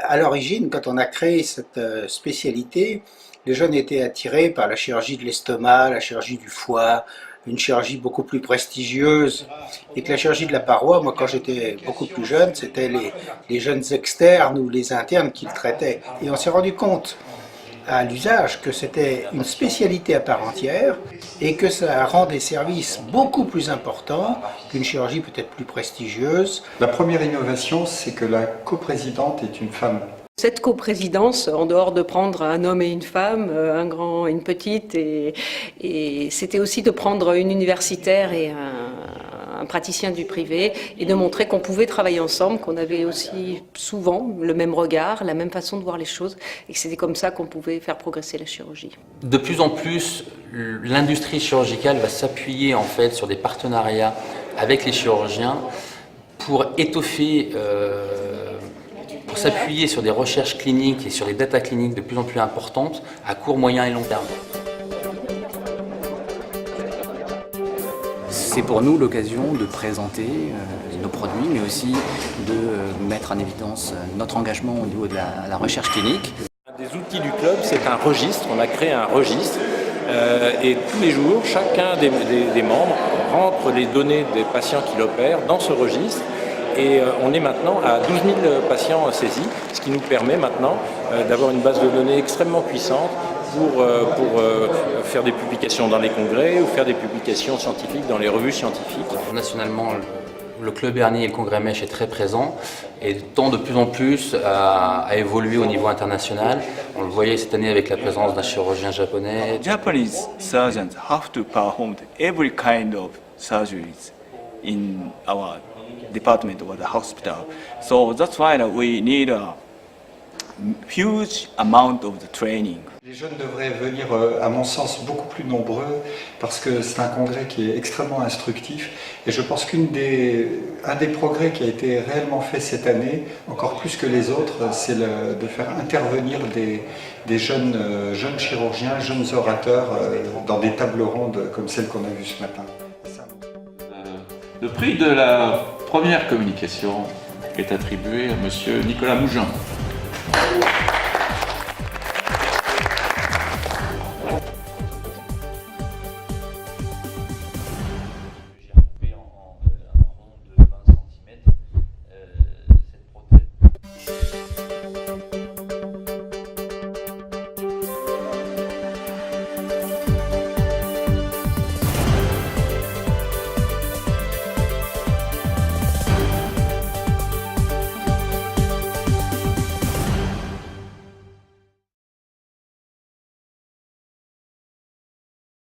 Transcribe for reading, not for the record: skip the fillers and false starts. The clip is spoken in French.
À l'origine, quand on a créé cette spécialité, les jeunes étaient attirés par la chirurgie de l'estomac, la chirurgie du foie, une chirurgie beaucoup plus prestigieuse, et que la chirurgie de la paroi, moi quand j'étais beaucoup plus jeune, c'était les jeunes externes ou les internes qui le traitaient. Et on s'est rendu compte à l'usage que c'était une spécialité à part entière et que ça rend des services beaucoup plus importants qu'une chirurgie peut-être plus prestigieuse. La première innovation, c'est que la coprésidente est une femme. Cette coprésidence, en dehors de prendre un homme et une femme, un grand et une petite, et c'était aussi de prendre une universitaire et un praticien du privé et de montrer qu'on pouvait travailler ensemble, qu'on avait aussi souvent le même regard, la même façon de voir les choses, et que c'était comme ça qu'on pouvait faire progresser la chirurgie. De plus en plus, l'industrie chirurgicale va s'appuyer en fait sur des partenariats avec les chirurgiens pour étoffer, pour s'appuyer sur des recherches cliniques et sur des data cliniques de plus en plus importantes à court, moyen et long terme. C'est pour nous l'occasion de présenter nos produits, mais aussi de mettre en évidence notre engagement au niveau de la recherche clinique. Un des outils du club, c'est un registre. On a créé un registre et tous les jours, chacun des membres rentre les données des patients qu'il opère dans ce registre. Et on est maintenant à 12 000 patients saisis, ce qui nous permet maintenant d'avoir une base de données extrêmement puissante pour faire des publications dans les congrès ou faire des publications scientifiques dans les revues scientifiques. Nationalement, le Club hernie et le Congrès Mèche est très présent et tend de plus en plus à évoluer au niveau international. On le voyait cette année avec la présence d'un chirurgien japonais. Japanese surgeons have to perform every kind of surgeries in our department or the hospital. So that's why we need a huge amount of the training. Les jeunes devraient venir, à mon sens, beaucoup plus nombreux parce que c'est un congrès qui est extrêmement instructif et je pense qu'un des progrès qui a été réellement fait cette année, encore plus que les autres, c'est de faire intervenir des jeunes chirurgiens, jeunes orateurs dans des tables rondes comme celle qu'on a vue ce matin. Le prix de la première communication est attribué à Monsieur Nicolas Mougin.